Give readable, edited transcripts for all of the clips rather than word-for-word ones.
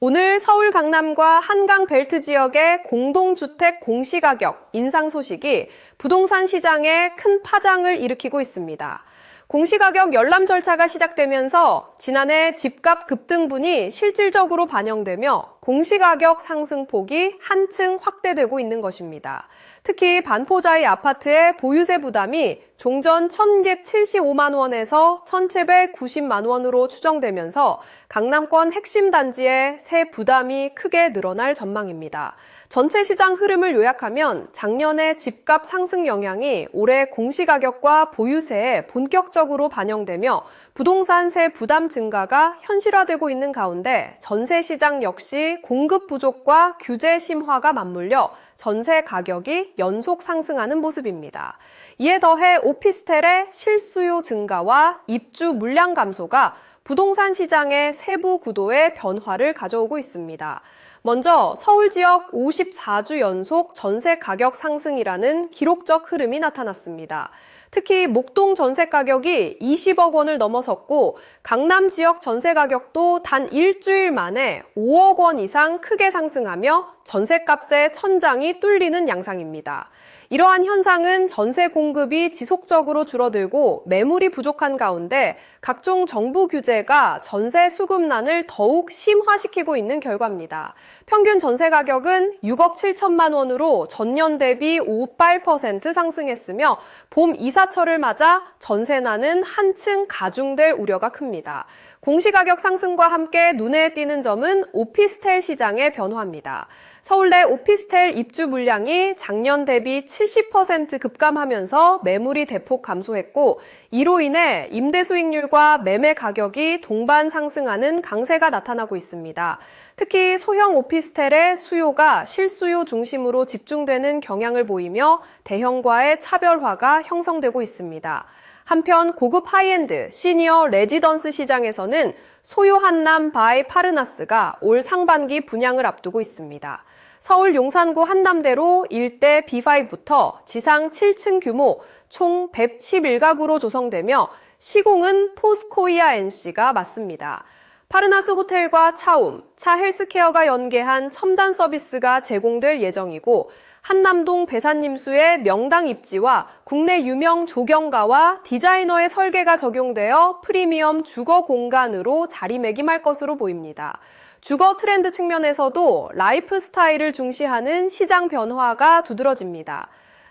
오늘 서울 강남과 한강 벨트 지역의 공동주택 공시가격 인상 소식이 부동산 시장에 큰 파장을 일으키고 있습니다. 공시가격 열람 절차가 시작되면서 지난해 집값 급등분이 실질적으로 반영되며 공시가격 상승폭이 한층 확대되고 있는 것입니다. 특히 반포자이 아파트의 보유세 부담이 종전 1,175만 원에서 1,790만 원으로 추정되면서 강남권 핵심 단지의 세 부담이 크게 늘어날 전망입니다. 전체 시장 흐름을 요약하면 작년의 집값 상승 영향이 올해 공시가격과 보유세에 본격적으로 반영되며 부동산세 부담 증가가 현실화되고 있는 가운데 전세 시장 역시 공급 부족과 규제 심화가 맞물려 전세 가격이 연속 상승하는 모습입니다. 이에 더해 오피스텔의 실수요 증가와 입주 물량 감소가 부동산 시장의 세부 구도에 변화를 가져오고 있습니다. 먼저 서울 지역 54주 연속 전세 가격 상승이라는 기록적 흐름이 나타났습니다. 특히 목동 전세 가격이 20억 원을 넘어섰고 강남 지역 전세 가격도 단 일주일 만에 5억 원 이상 크게 상승하며 전세값의 천장이 뚫리는 양상입니다. 이러한 현상은 전세 공급이 지속적으로 줄어들고 매물이 부족한 가운데 각종 정부 규제가 전세 수급난을 더욱 심화시키고 있는 결과입니다. 평균 전세 가격은 6억 7천만 원으로 전년 대비 58% 상승했으며 봄 이사철을 맞아 전세난은 한층 가중될 우려가 큽니다. 공시가격 상승과 함께 눈에 띄는 점은 오피스텔 시장의 변화입니다. 서울 내 오피스텔 입주 물량이 작년 대비 70% 급감하면서 매물이 대폭 감소했고 이로 인해 임대 수익률과 매매 가격이 동반 상승하는 강세가 나타나고 있습니다. 특히 소형 오피스텔의 수요가 실수요 중심으로 집중되는 경향을 보이며 대형과의 차별화가 형성되고 있습니다. 한편 고급 하이엔드 시니어 레지던스 시장에서는 소요 한남 바이 파르나스가 올 상반기 분양을 앞두고 있습니다. 서울 용산구 한남대로 일대 B5부터 지상 7층 규모 총 111가구로 조성되며 시공은 포스코이아 NC가 맡습니다. 파르나스 호텔과 차움, 차 헬스케어가 연계한 첨단 서비스가 제공될 예정이고 한남동 배산님수의 명당 입지와 국내 유명 조경가와 디자이너의 설계가 적용되어 프리미엄 주거 공간으로 자리매김할 것으로 보입니다. 주거 트렌드 측면에서도 라이프 스타일을 중시하는 시장 변화가 두드러집니다.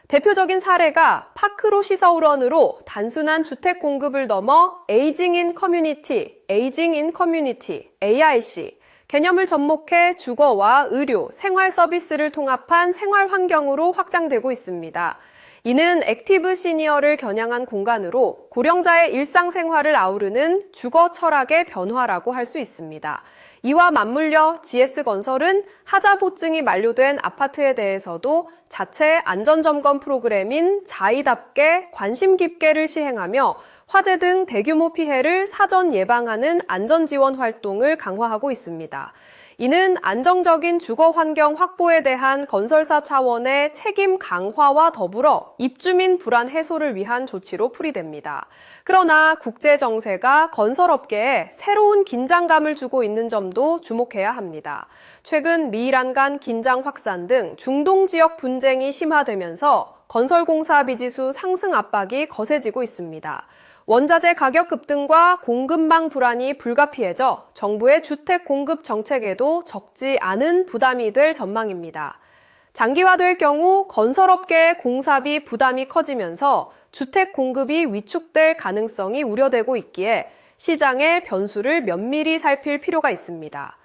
대표적인 사례가 파크로시 서울원으로 단순한 주택 공급을 넘어 에이징 인 커뮤니티, AIC 개념을 접목해 주거와 의료, 생활 서비스를 통합한 생활 환경으로 확장되고 있습니다. 이는 액티브 시니어를 겨냥한 공간으로 고령자의 일상생활을 아우르는 주거 철학의 변화라고 할 수 있습니다. 이와 맞물려 GS건설은 하자 보증이 만료된 아파트에 대해서도 자체 안전점검 프로그램인 자이답게 관심 깊게를 시행하며 화재 등 대규모 피해를 사전 예방하는 안전지원 활동을 강화하고 있습니다. 이는 안정적인 주거 환경 확보에 대한 건설사 차원의 책임 강화와 더불어 입주민 불안 해소를 위한 조치로 풀이됩니다. 그러나 국제 정세가 건설업계에 새로운 긴장감을 주고 있는 점도 주목해야 합니다. 최근 미이란 간 긴장 확산 등 중동 지역 분쟁이 심화되면서 건설공사 비지수 상승 압박이 거세지고 있습니다. 원자재 가격 급등과 공급망 불안이 불가피해져 정부의 주택 공급 정책에도 적지 않은 부담이 될 전망입니다. 장기화될 경우 건설업계의 공사비 부담이 커지면서 주택 공급이 위축될 가능성이 우려되고 있기에 시장의 변수를 면밀히 살필 필요가 있습니다.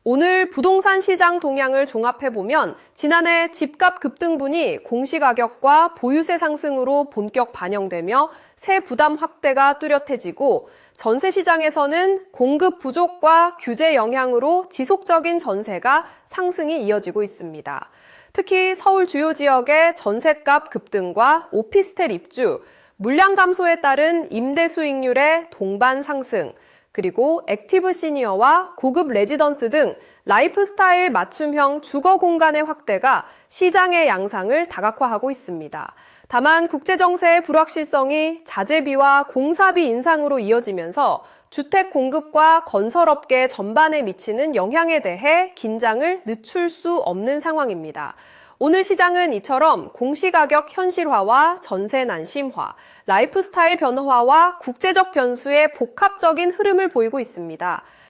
오늘 부동산 시장 동향을 종합해보면 지난해 집값 급등분이 공시가격과 보유세 상승으로 본격 반영되며 세 부담 확대가 뚜렷해지고 전세 시장에서는 공급 부족과 규제 영향으로 지속적인 전세가 상승이 이어지고 있습니다. 특히 서울 주요 지역의 전셋값 급등과 오피스텔 입주, 물량 감소에 따른 임대 수익률의 동반 상승, 그리고 액티브 시니어와 고급 레지던스 등 라이프스타일 맞춤형 주거 공간의 확대가 시장의 양상을 다각화하고 있습니다. 다만 국제정세의 불확실성이 자재비와 공사비 인상으로 이어지면서 주택 공급과 건설업계 전반에 미치는 영향에 대해 긴장을 늦출 수 없는 상황입니다. 오늘 시장은 이처럼 공시가격 현실화와 전세 난심화, 라이프스타일 변화와 국제적 변수의 복합적인 흐름을 보이고 있습니다.